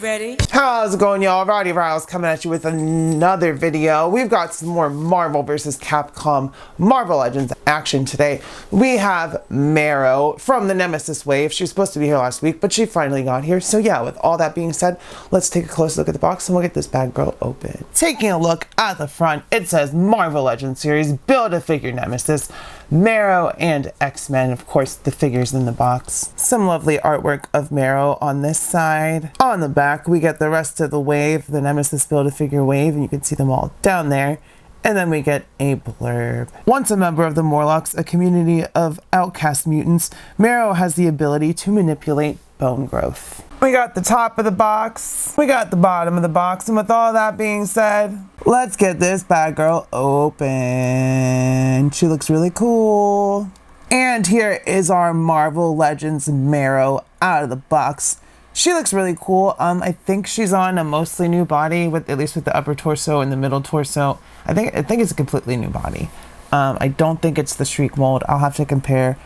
ready? How's it going, y'all? Rowdy Riles coming at you with another video. We've got some more Marvel vs. Capcom Marvel Legends action today. We have Marrow from the Nemesis wave. She was supposed to be here last week, but she finally got here. So yeah, with all that being said, let's take a close look at the box and we'll get this bad girl open. Taking a look at the front, it says Marvel Legends series, Build-A-Figure Nemesis, Marrow, and X-Men. Of course, the figures in the box. Some lovely artwork of Marrow on this side. On the back, we get the rest of the wave, the Nemesis Build-A-Figure wave, and you can see them all down there. And then we get a blurb. Once a member of the Morlocks, a community of outcast mutants, Marrow has the ability to manipulate bone growth. We got the top of the box, we got the bottom of the box, and with all that being said, let's get this bad girl open. She looks really cool. And here is our Marvel Legends Marrow out of the box. She looks really cool. I think she's on a mostly new body, with at least with the upper torso and the middle torso. I think it's a completely new body. I don't think it's the Shriek mold. I'll have to compare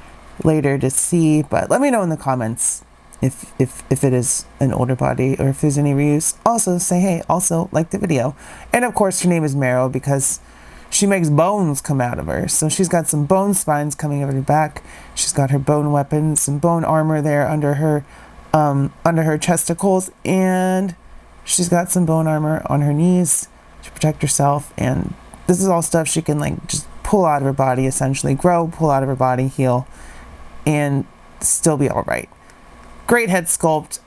later to see, but let me know in the comments if it is an older body or if there's any reuse. Also say hey, also like the video. And of course her name is Marrow because she makes bones come out of her. So she's got some bone spines coming over her back. She's got her bone weapons, some bone armor there under her chesticles, and she's got some bone armor on her knees to protect herself. And this is all stuff she can like just pull out of her body, essentially grow, pull out of her body, heal, and still be all right. Great head sculpt.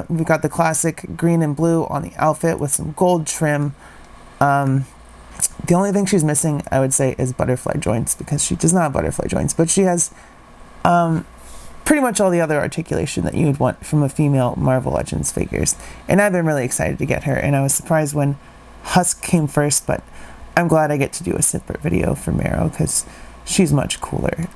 We've got the classic green and blue on the outfit with some gold trim. The only thing she's missing, I would say, is butterfly joints, because she does not have butterfly joints, but she has pretty much all the other articulation that you would want from a female Marvel Legends figures. And I've been really excited to get her, and I was surprised when Husk came first, but I'm glad I get to do a separate video for Marrow because she's much cooler.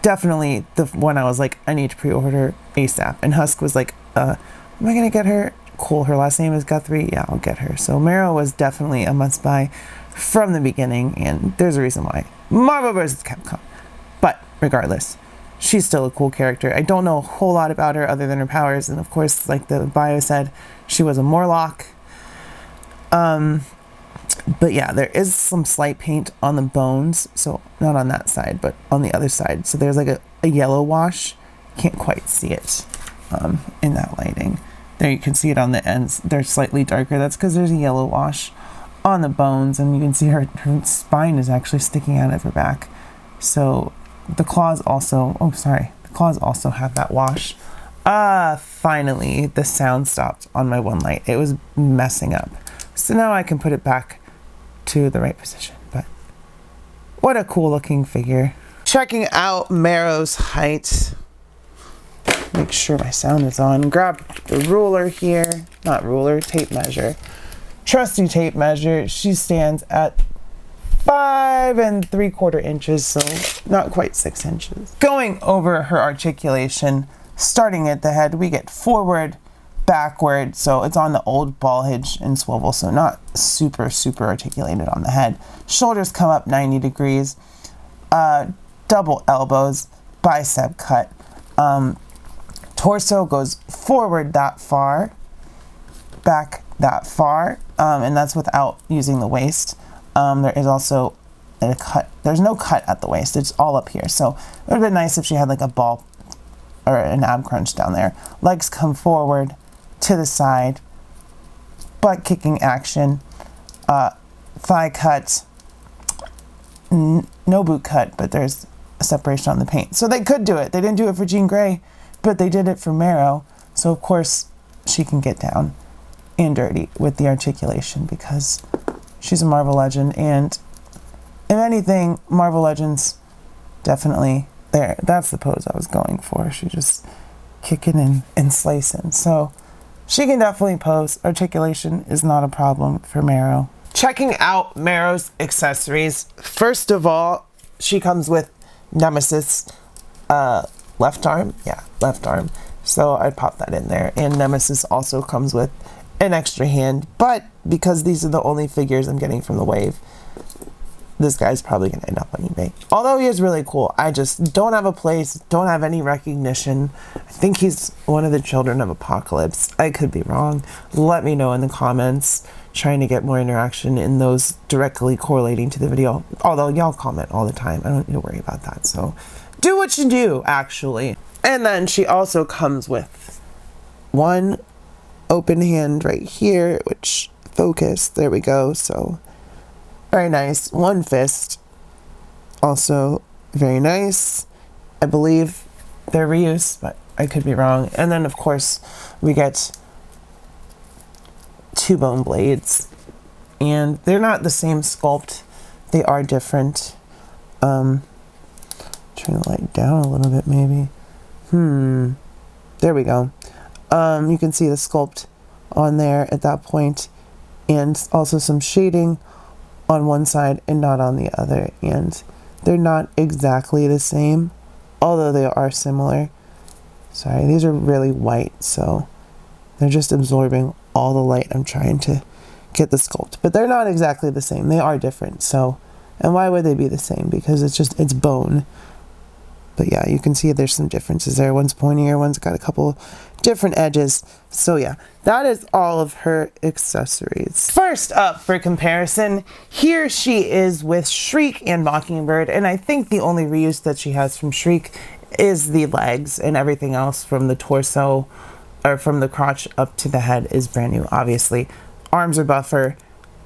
Definitely the one I was like, I need to pre-order ASAP, and Husk was like, am I gonna get her? Cool, her last name is Guthrie, yeah, I'll get her. So Marrow was definitely a must-buy from the beginning, and there's a reason why. Marvel vs. Capcom. But regardless, she's still a cool character. I don't know a whole lot about her other than her powers, and of course, like the bio said, she was a Morlock. But yeah, there is some slight paint on the bones, so not on that side, but on the other side. So there's like a yellow wash. Can't quite see it in that lighting. There you can see it on the ends. They're slightly darker. That's because there's a yellow wash on the bones, and you can see her spine is actually sticking out of her back. So the claws also, the claws also have that wash. Finally, the sound stopped on my one light. It was messing up. So now I can put it back to the right position. But what a cool looking figure. Checking out Marrow's height. Make sure my sound is on. Grab the ruler here. Not ruler, tape measure. Trusty tape measure. She stands at 5 3/4 inches, so not quite 6 inches. Going over her articulation, starting at the head, we get forward, backward, so it's on the old ball hinge and swivel, so not super articulated on the head. Shoulders come up 90 degrees, double elbows, bicep cut. Torso goes forward that far, back that far, and that's without using the waist. There is also a cut. There's no cut at the waist. It's all up here. So it would have been nice if she had like a ball or an ab crunch down there. Legs come forward to the side. Butt kicking action. Thigh cut. No boot cut, but there's a separation on the paint. So they could do it. They didn't do it for Jean Grey, but they did it for Marrow. So of course she can get down and dirty with the articulation because she's a Marvel Legend, and if anything, Marvel Legends definitely there. That's the pose I was going for. She's just kicking and slicing. So she can definitely pose. Articulation is not a problem for Marrow. Checking out Marrow's accessories. First of all, she comes with Nemesis left arm. Yeah, left arm. So I'd pop that in there. And Nemesis also comes with an extra hand, but because these are the only figures I'm getting from the wave, this guy's probably gonna end up on eBay. Although he is really cool, I just don't have a place, don't have any recognition. I think he's one of the children of Apocalypse. I could be wrong. Let me know in the comments. Trying to get more interaction in those directly correlating to the video. Although y'all comment all the time, I don't need to worry about that. So do what you do, actually. And then she also comes with one open hand right here, which focus, there we go. So very nice. One fist, also very nice. I believe they're reused, but I could be wrong. And then of course we get 2 bone blades, and they're not the same sculpt, they are different. Turn the light down a little bit maybe. There we go. You can see the sculpt on there at that point, and also some shading on one side and not on the other, and they're not exactly the same, although they are similar. Sorry, these are really white, so they're just absorbing all the light. I'm trying to get the sculpt, but they're not exactly the same. They are different. So, and why would they be the same? Because it's bone. But yeah, you can see there's some differences there. One's pointier, one's got a couple different edges. So yeah, that is all of her accessories. First up for comparison, here she is with Shriek and Mockingbird, and I think the only reuse that she has from Shriek is the legs, and everything else from the torso or from the crotch up to the head is brand new. Obviously arms are buffer,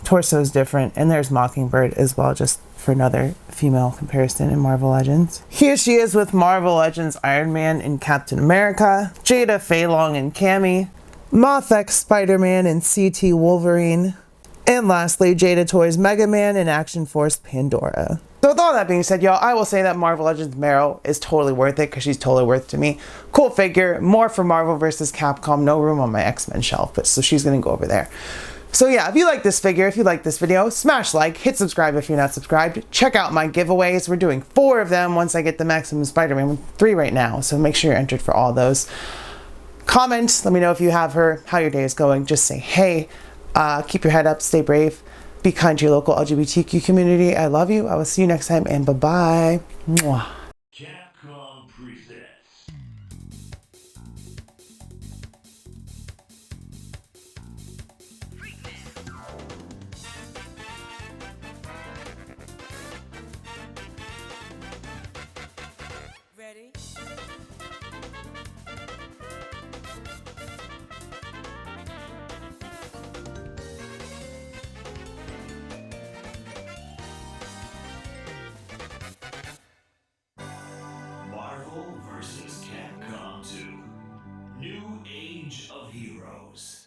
torso is different, and there's Mockingbird as well, just for another female comparison in Marvel Legends. Here she is with Marvel Legends Iron Man and Captain America, Jada, Fei Long, and Cammy, Moth X Spider-Man and CT Wolverine, and lastly Jada Toys Mega Man and Action Force Pandora. So with all that being said, y'all, I will say that Marvel Legends Marrow is totally worth it because she's totally worth it to me. Cool figure, more for Marvel vs. Capcom, no room on my X-Men shelf, but so she's gonna go over there. So yeah, if you like this figure, if you like this video, smash like, hit subscribe if you're not subscribed. Check out my giveaways. We're doing 4 of them once I get the Maximum Spider-Man, 3 right now, so make sure you're entered for all those. Comment, let me know if you have her, how your day is going. Just say hey, keep your head up, stay brave. Be kind to your local LGBTQ community. I love you. I will see you next time, and bye-bye. Mwah. Capcom presents. Ready? Marvel vs. Capcom 2. New Age of Heroes.